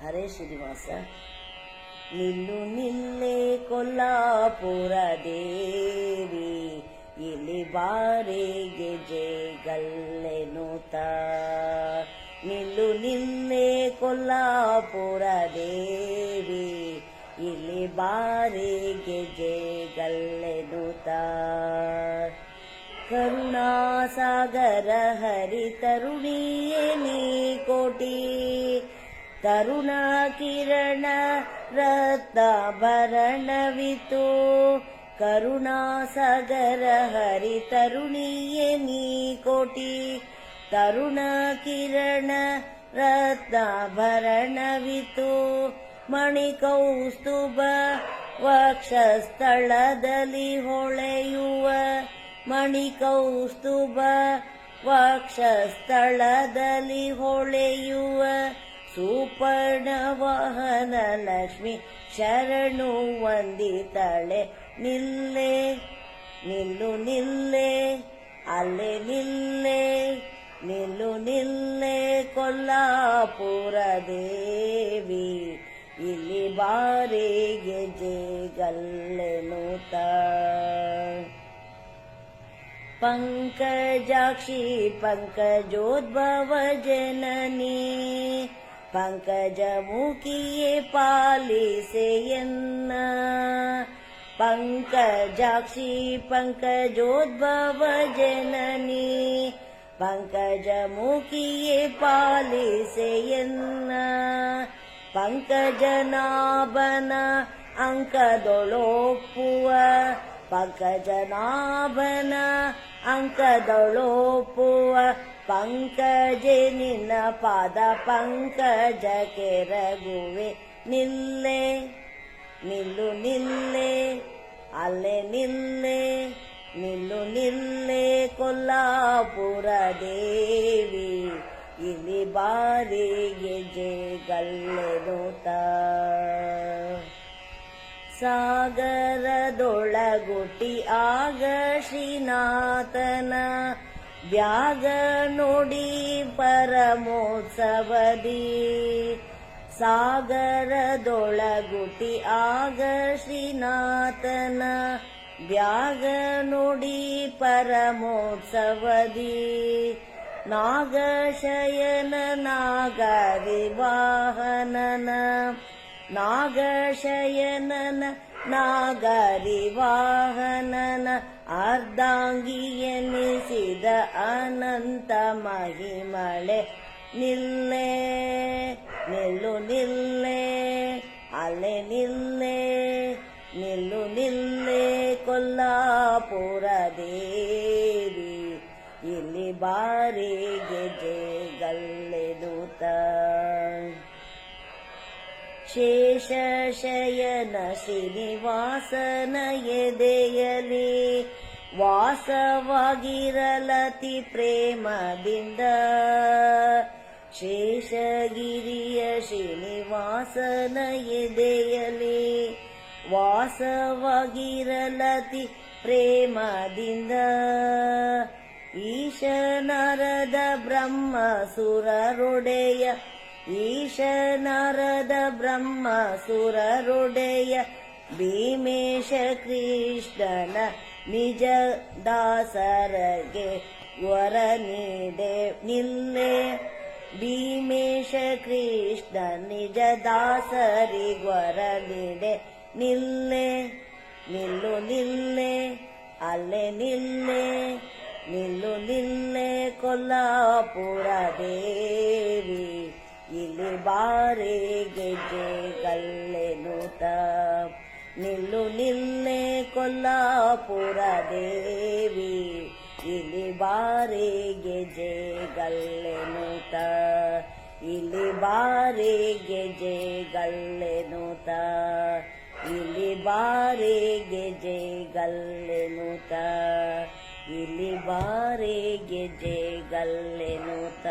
ಹರೇ ಶ್ರೀನಿವಾಸ. ನಿಲ್ಲು ನಿಲ್ಲೇ ಕೊಲ್ಲಾಪುರ ದೇವಿ, ಇಲ್ಲಿ ಬಾರೆ ಗೆಜೆ ಗಲ್ಲೆನುತ. ನಿಲ್ಲು ನಿಲ್ಲೇ ಕೊಲ್ಲಾಪುರ ದೇವಿ, ಇಲ್ಲಿ ಬಾರೆ ಗೆಜೆ ಗಲ್ಲೆನುತ. ಕರುಣಾಸಾಗರ ಹರಿ ತರುಣಿಯೇ ನೀ ಕೋಟಿ, ತರುಣ ಕಿರಣ ರತ್ನಾಭರಣವಿತು. ಕರುಣಾಸಾಗರ ಹರಿ ತರುಣಿಯೇ ನೀ ಕೋಟಿ, ತರುಣ ಕಿರಣ ರತ್ನಾಭರಣವಿತು. ಮಣಿಕೌಸ್ತುಭ ವಕ್ಷಸ್ಥಳದಲ್ಲಿ ಹೊಳೆಯುವ, ಮಣಿಕೌಸ್ತುಭ ವಕ್ಷಸ್ಥಳದಲ್ಲಿ ಹೊಳೆಯುವ. ಸುಪರ್ಣ ವಾಹನ ಲಕ್ಷ್ಮಿ ಶರಣು ವಂದಿತಳೆ. ನಿಲ್ಲೆ ನಿಲ್ಲು ನಿಲ್ಲೆ ಅಲ್ಲೇ ನಿಲ್ಲೆ, ನಿಲ್ಲು ನಿಲ್ಲೆ ಕೊಲ್ಲಾಪುರ ದೇವಿ, ಇಲ್ಲಿ ಬಾರೆ ಗೆಜೆ ಗಲ್ಲೆನುತ. ಪಂಕಜಾಕ್ಷಿ ಪಂಕಜೋದ್ಭವ ಜನನಿ, ಪಂಕಜಮುಖಿಯೇ ಪಾಲಿಸೆಯನ್ನ. ಪಂಕಜಾಕ್ಷಿ ಪಂಕಜೋದ್ಭವ ಜನನಿ, ಪಂಕಜಮುಖಿಯೇ ಪಾಲಿಸೆಯನ್ನ. ಪಂಕಜನಾಭನ ಅಂಕದೊಳೊಪ್ಪುವ, ಪಂಕಜನಾಭನ ಅಂಕದೊಳೊಪ್ಪುವ. ಪಂಕಜೆ ನಿನ್ನ ಪಾದ ಪಂಕಜ ಕೆರಗುವೆ. ನಿಲ್ಲೆ ನಿಲ್ಲು ನಿಲ್ಲೆ ಅಲ್ಲೇ ನಿಲ್ಲೆ, ನಿಲ್ಲು ನಿಲ್ಲೆ ಕೊಲ್ಲಾಪುರ ದೇವಿ, ಇಲ್ಲಿ ಬಾರಿ ಗೆಜೆ ಗಲ್ಲೆನುತ. ಸಾಗರದೊಳಗುಟ್ಟಿ ಆಗ ಶ್ರೀನಾಥನ ವ್ಯಾಗ ನೋಡಿ ಪರಮೋತ್ಸವದಿ. ಸಾಗರದೊಳಗುಟ್ಟಿ ಆಗ ಶ್ರೀನಾಥನ ವ್ಯಾಗ ನೋಡಿ ಪರಮೋತ್ಸವದಿ. ನಾಗಶಯನ ನಾಗರಿವಾಹನನ, ನಾಗಶಯನನ ನಾಗರಿವಾಹನನ ಅರ್ಧಾಂಗಿಯೆನಿಸಿದ ಅನಂತ ಮಹಿಮಳೆ. ನಿಲ್ಲೆ ನಿಲ್ಲು ನಿಲ್ಲೆ ಅಲ್ಲೇ ನಿಲ್ಲೆ, ನಿಲ್ಲು ನಿಲ್ಲೆ ಕೊಲ್ಲಾಪುರ ದೇವಿ, ಇಲ್ಲಿ ಬಾರಿ ಗೆಜೆ ಗಲ್ಲೆನುತ. ಶೇಷಶಯನ ಶ್ರೀನಿವಾಸನ ಎದೆಯಲಿ ವಾಸವಾಗಿರಲತಿ ಪ್ರೇಮದಿಂದ. ಶೇಷಗಿರಿಯ ಶ್ರೀನಿವಾಸನ ಎದೆಯಲಿ ವಾಸವಾಗಿರಲತಿ ಪ್ರೇಮದಿಂದ. ಈಶನರದ ಬ್ರಹ್ಮ ಸುರರೊಡೆಯ, ಈಶನರದ ಬ್ರಹ್ಮ ಸುರರೊಡೆಯ. ಭೀಮೇಶ ಕೃಷ್ಣನ ನಿಜ ದಾಸರಗೆ ವರ ನೀಡೆ. ನಿಲ್ಲೆ ಭೀಮೇಶ ಕೃಷ್ಣ ನಿಜ ದಾಸರಿಗೊರ ನೀಡೆ. ನಿಲ್ಲೆ ನಿಲ್ಲು ನಿಲ್ಲೆ ಅಲ್ಲೇ ನಿಲ್ಲೆ, ನಿಲ್ಲು ನಿಲ್ಲೆ ಕೊಲ್ಲಾಪುರ ದೇವಿ, ಇಲ್ಲಿ ಬಾರೆ ಗೆಜೆ ಗಲ್ಲೆನುತ. ನಿಲ್ಲು ನಿಲ್ಲೆ ಕೊಲ್ಲಾಪುರ ದೇವಿ, ಇಲ್ಲಿ ಬಾರೆ ಗೆಜೆ ಗಲ್ಲೆನುತ. ಇಲ್ಲಿ ಬಾರೆ ಗೆಜೆ ಗಲ್ಲೆನುತ, ಇಲ್ಲಿ ಬಾರೆ ಗೆಜೆ ಗಲ್ಲೆನುತ, ಇಲ್ಲಿ ಬಾರೆ ಗೆಜೆ ಗಲ್ಲೆನುತ.